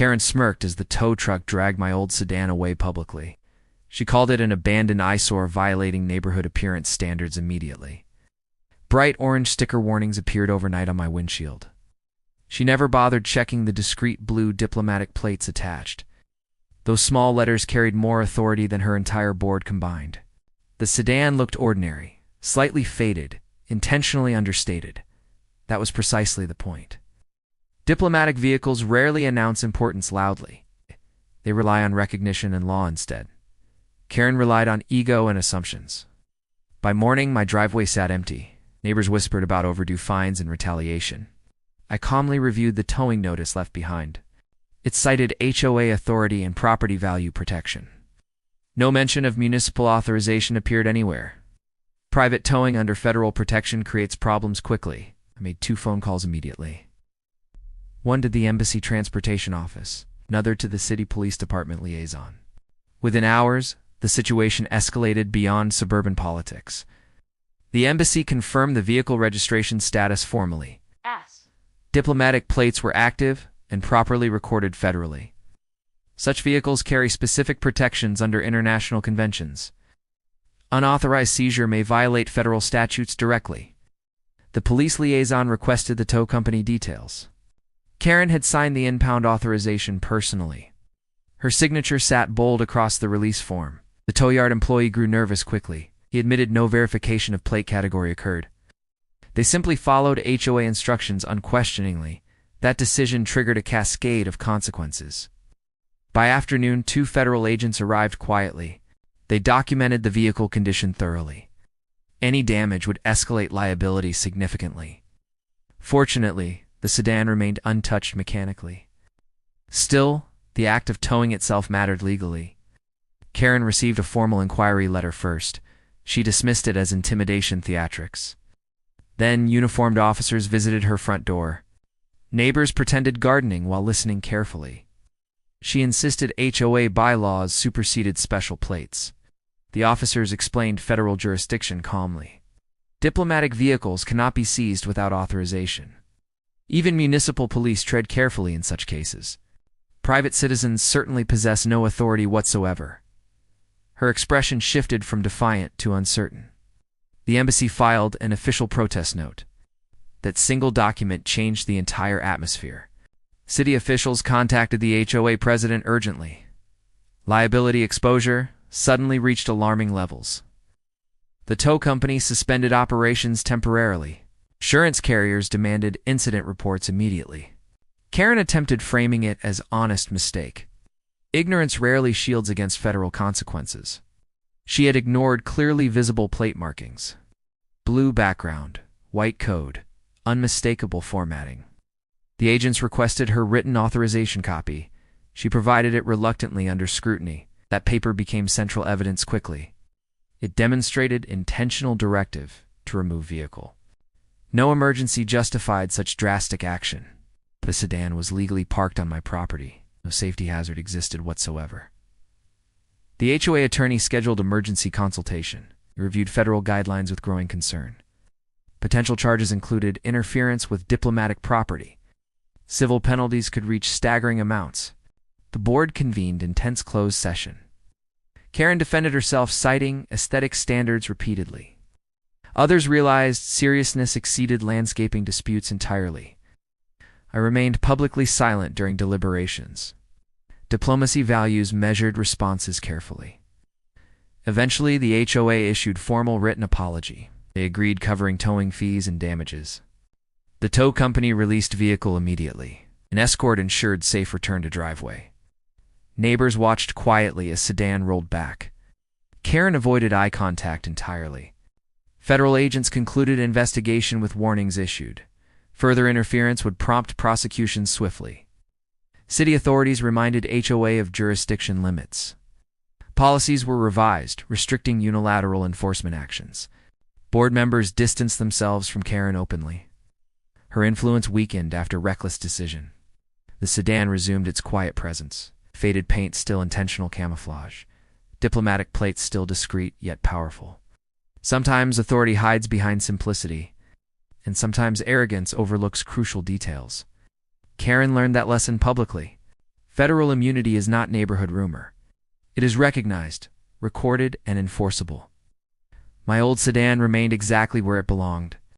Karen smirked as the tow truck dragged my old sedan away publicly. She called it an abandoned eyesore violating neighborhood appearance standards immediately. Bright orange sticker warnings appeared overnight on my windshield. She never bothered checking the discreet blue diplomatic plates attached. Those small letters carried more authority than her entire board combined. The sedan looked ordinary, slightly faded, intentionally understated. That was precisely the point. Diplomatic vehicles rarely announce importance loudly. They rely on recognition and law instead. Karen relied on ego and assumptions. By morning, my driveway sat empty. Neighbors whispered about overdue fines and retaliation. I calmly reviewed the towing notice left behind. It cited HOA authority and property value protection. No mention of municipal authorization appeared anywhere. Private towing under federal protection creates problems quickly. I made 2 phone calls immediately. One to the Embassy Transportation Office, another to the City Police Department liaison. Within hours, the situation escalated beyond suburban politics. The embassy confirmed the vehicle registration status formally. Diplomatic plates were active and properly recorded federally. Such vehicles carry specific protections under international conventions. Unauthorized seizure may violate federal statutes directly. The police liaison requested the tow company details. Karen had signed the impound authorization personally. Her signature sat bold across the release form. The tow yard employee grew nervous quickly. He admitted no verification of plate category occurred. They simply followed HOA instructions unquestioningly. That decision triggered a cascade of consequences. By afternoon, 2 federal agents arrived quietly. They documented the vehicle condition thoroughly. Any damage would escalate liability significantly. Fortunately, the sedan remained untouched mechanically. Still, the act of towing itself mattered legally. Karen received a formal inquiry letter first. She dismissed it as intimidation theatrics. Then, uniformed officers visited her front door. Neighbors pretended gardening while listening carefully. She insisted HOA bylaws superseded special plates. The officers explained federal jurisdiction calmly. Diplomatic vehicles cannot be seized without authorization. Even municipal police tread carefully in such cases. Private citizens certainly possess no authority whatsoever. Her expression shifted from defiant to uncertain. The embassy filed an official protest note. That single document changed the entire atmosphere. City officials contacted the HOA president urgently. Liability exposure suddenly reached alarming levels. The tow company suspended operations temporarily. Insurance carriers demanded incident reports immediately. Karen attempted framing it as honest mistake. Ignorance rarely shields against federal consequences. She had ignored clearly visible plate markings. Blue background, white code, unmistakable formatting. The agents requested her written authorization copy. She provided it reluctantly under scrutiny. That paper became central evidence quickly. It demonstrated intentional directive to remove vehicle. No emergency justified such drastic action. The sedan was legally parked on my property. No safety hazard existed whatsoever. The HOA attorney scheduled emergency consultation. He reviewed federal guidelines with growing concern. Potential charges included interference with diplomatic property. Civil penalties could reach staggering amounts. The board convened intense closed session. Karen defended herself, citing aesthetic standards repeatedly. Others realized seriousness exceeded landscaping disputes entirely. I remained publicly silent during deliberations. Diplomacy values measured responses carefully. Eventually, the HOA issued formal written apology. They agreed covering towing fees and damages. The tow company released vehicle immediately. An escort ensured safe return to driveway. Neighbors watched quietly as sedan rolled back. Karen avoided eye contact entirely. Federal agents concluded investigation with warnings issued. Further interference would prompt prosecution swiftly. City authorities reminded HOA of jurisdiction limits. Policies were revised, restricting unilateral enforcement actions. Board members distanced themselves from Karen openly. Her influence weakened after reckless decision. The sedan resumed its quiet presence. Faded paint still intentional camouflage. Diplomatic plates still discreet yet powerful. Sometimes authority hides behind simplicity, and sometimes arrogance overlooks crucial details. Karen learned that lesson publicly. Federal immunity is not neighborhood rumor. It is recognized, recorded, and enforceable. My old sedan remained exactly where it belonged,